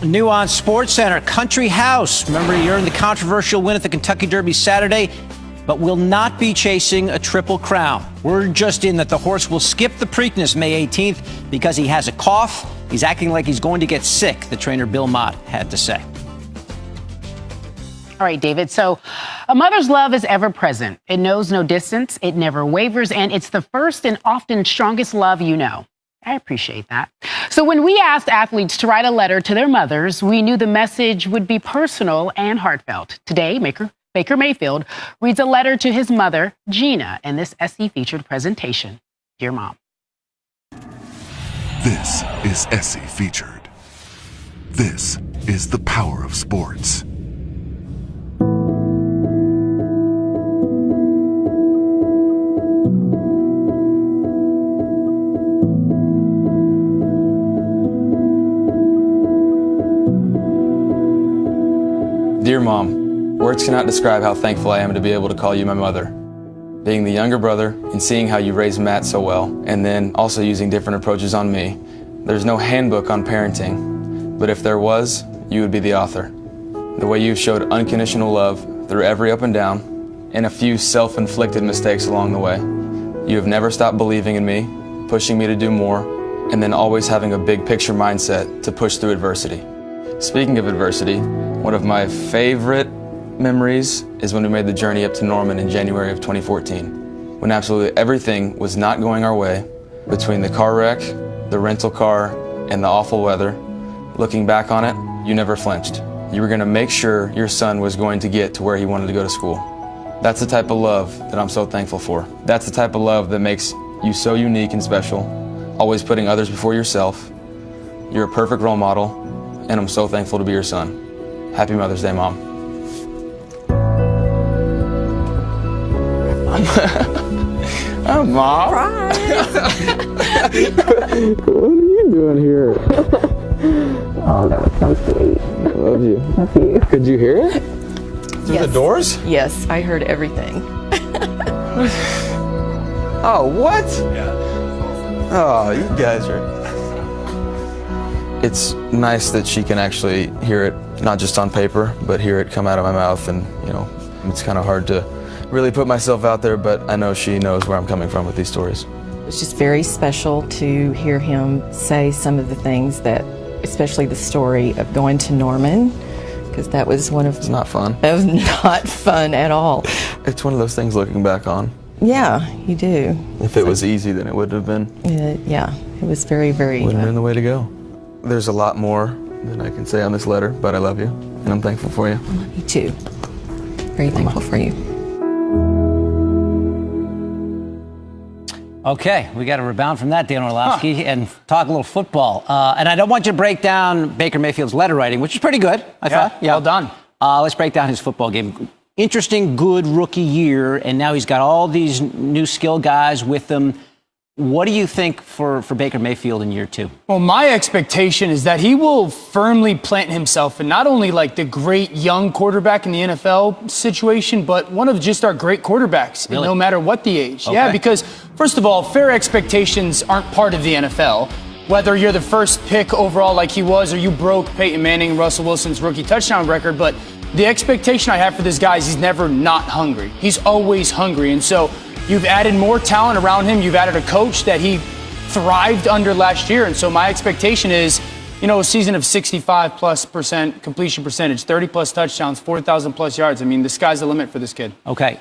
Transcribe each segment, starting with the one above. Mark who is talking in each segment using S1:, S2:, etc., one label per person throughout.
S1: New on SportsCenter, Country House. Remember, he earned the controversial win at the Kentucky Derby Saturday, but will not be chasing a triple crown. Word just in that the horse will skip the Preakness May 18th because he has a cough. He's acting like he's going to get sick, the trainer Bill Mott had to say.
S2: All right, David. So a mother's love is ever present. It knows no distance. It never wavers. And it's the first and often strongest love you know. I appreciate that. So when we asked athletes to write a letter to their mothers, we knew the message would be personal and heartfelt. Today, Baker Mayfield reads a letter to his mother, Gina, in this SC Featured presentation. Dear Mom.
S3: This is SC Featured. This is the power of sports.
S4: Dear Mom, words cannot describe how thankful I am to be able to call you my mother. Being the younger brother and seeing how you raised Matt so well, and then also using different approaches on me. There's no handbook on parenting, but if there was, you would be the author. The way you've showed unconditional love through every up and down, and a few self-inflicted mistakes along the way. You have never stopped believing in me, pushing me to do more, and then always having a big picture mindset to push through adversity. Speaking of adversity, one of my favorite memories is when we made the journey up to Norman in January of 2014, when absolutely everything was not going our way, between the car wreck, the rental car, and the awful weather. Looking back on it, you never flinched. You were going to make sure your son was going to get to where he wanted to go to school. That's the type of love that I'm so thankful for. That's the type of love that makes you so unique and special, always putting others before yourself. You're a perfect role model, and I'm so thankful to be your son. Happy Mother's Day, Mom. Mom.
S5: What
S4: are you doing here?
S5: Oh, that was so sweet.
S4: I love you.
S5: Love you.
S4: Could you hear it? Through the doors?
S5: Yes, I heard everything.
S4: Oh, what? Yeah. Oh, you guys are... It's nice that she can actually hear it, not just on paper, but hear it come out of my mouth. And, you know, it's kind of hard to really put myself out there, but I know she knows where I'm coming from with these stories.
S5: It's just very special to hear him say some of the things that, especially the story of going to Norman, because that was one of...
S4: It's not fun.
S5: That was not fun at all.
S4: It's one of those things looking back on.
S5: Yeah, you do.
S4: If it was easy, then it wouldn't have been.
S5: Yeah, it was very, very...
S4: Wouldn't have been the way to go. There's a lot more than I can say on this letter, but I love you, and I'm thankful for you.
S5: I love you too. Very thankful for you.
S1: Okay, we got to rebound from that, Dan Orlovsky, and talk a little football. And I don't want you to break down Baker Mayfield's letter writing, which is pretty good, I thought.
S6: Yeah, well done.
S1: Let's break down his football game. Interesting, good rookie year, and now he's got all these new skill guys with him. What do you think for Baker Mayfield in year two?
S6: Well, my expectation is that he will firmly plant himself in not only like the great young quarterback in the NFL situation, but one of just our great quarterbacks,
S1: Really?
S6: no matter what the age.
S1: Okay.
S6: Yeah, because first of all, fair expectations aren't part of the NFL. Whether you're the first pick overall like he was, or you broke Peyton Manning and Russell Wilson's rookie touchdown record, but the expectation I have for this guy is he's never not hungry. He's always hungry, and so you've added more talent around him. You've added a coach that he thrived under last year. And so my expectation is, you know, a season of 65+% completion percentage, 30+ touchdowns, 4,000+ yards. I mean, the sky's the limit for this kid.
S1: Okay.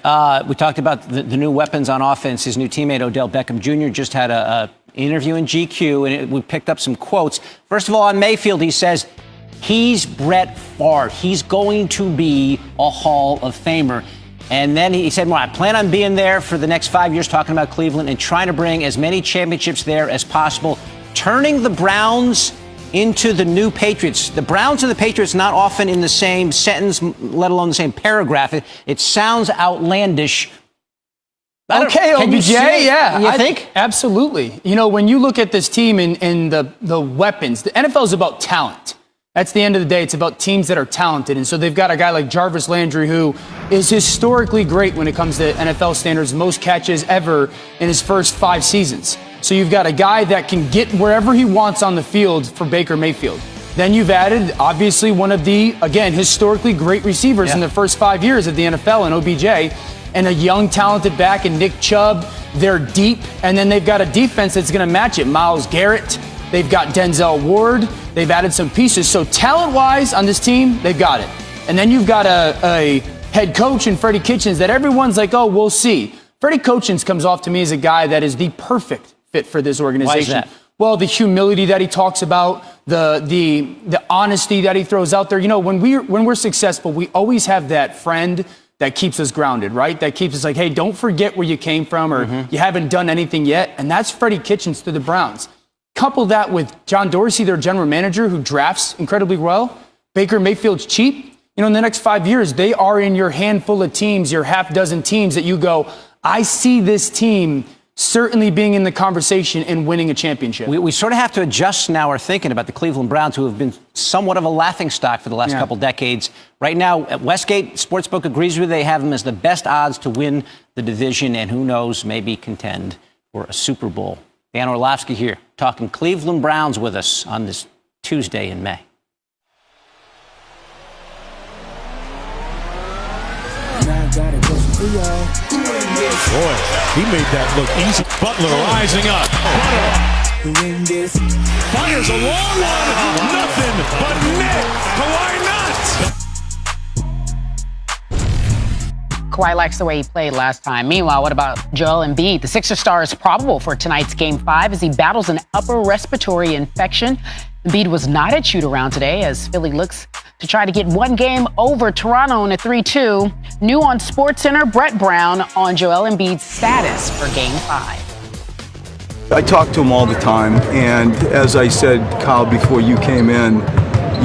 S1: We talked about the new weapons on offense. His new teammate, Odell Beckham Jr., just had an interview in GQ, and we picked up some quotes. First of all, on Mayfield, he says, he's Brett Favre. He's going to be a Hall of Famer. And then he said, well, I plan on being there for the next 5 years, talking about Cleveland, and trying to bring as many championships there as possible, turning the Browns into the new Patriots. The Browns and the Patriots not often in the same sentence, let alone the same paragraph. It sounds outlandish.
S6: Okay, OBJ, yeah.
S1: You think?
S6: Absolutely. You know, when you look at this team and the weapons, the NFL is about talent. That's the end of the day. It's about teams that are talented. And so they've got a guy like Jarvis Landry, who is historically great when it comes to NFL standards, most catches ever in his first 5 seasons. So you've got a guy that can get wherever he wants on the field for Baker Mayfield. Then you've added, obviously, one of the, again, historically great receivers in the first 5 years of the NFL in OBJ, and a young, talented back in Nick Chubb. They're deep, and then they've got a defense that's going to match it. Myles Garrett, they've got Denzel Ward, they've added some pieces. So talent-wise on this team, they've got it. And then you've got a head coach in Freddie Kitchens that everyone's like, oh, we'll see. Freddie Kitchens comes off to me as a guy that is the perfect fit for this organization.
S1: Why is that?
S6: Well, the humility that he talks about, the honesty that he throws out there. You know, when we're successful, we always have that friend that keeps us grounded, right? That keeps us like, hey, don't forget where you came from, or you haven't done anything yet. And that's Freddie Kitchens to the Browns. Couple that with John Dorsey, their general manager, who drafts incredibly well. Baker Mayfield's cheap. You know, in the next 5 years, they are in your handful of teams, your half dozen teams that you go, I see this team certainly being in the conversation and winning a championship.
S1: We sort of have to adjust now our thinking about the Cleveland Browns, who have been somewhat of a laughingstock for the last couple decades. Right now, at Westgate, Sportsbook agrees with you. They have them as the best odds to win the division and, who knows, maybe contend for a Super Bowl. Dan Orlovsky here, talking Cleveland Browns with us on this Tuesday in May.
S7: Boy, he made that look easy. Butler rising up. Fires a long one. Nothing but net. Kawhi not.
S2: Kawhi likes the way he played last time. Meanwhile, what about Joel Embiid? The Sixers star is probable for tonight's Game 5 as he battles an upper respiratory infection. Embiid was not at shoot-around today as Philly looks to try to get one game over Toronto in a 3-2. New on SportsCenter, Brett Brown on Joel Embiid's status for Game 5.
S8: I talk to him all the time, and as I said, Kyle, before you came in,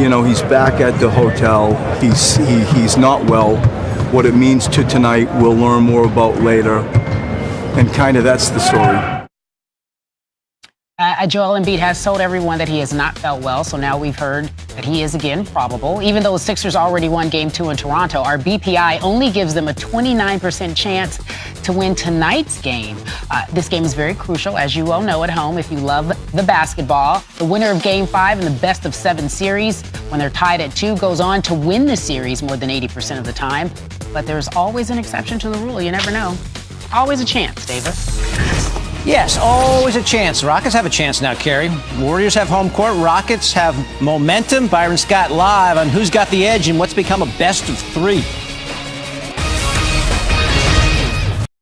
S8: you know, he's back at the hotel. He's not well. What it means to tonight, we'll learn more about later, and kind of that's the story.
S2: Joel Embiid has told everyone that he has not felt well, so now we've heard that he is again probable. Even though the Sixers already won Game 2 in Toronto, our BPI only gives them a 29% chance to win tonight's game. This game is very crucial, as you well know at home if you love the basketball. The winner of Game 5 in the best-of-7 series, when they're tied at 2, goes on to win the series more than 80% of the time. But there's always an exception to the rule. You never know. Always a chance, Davis.
S1: Yes, always a chance. The Rockets have a chance now, Kerry. Warriors have home court. Rockets have momentum. Byron Scott live on who's got the edge and what's become a best of 3.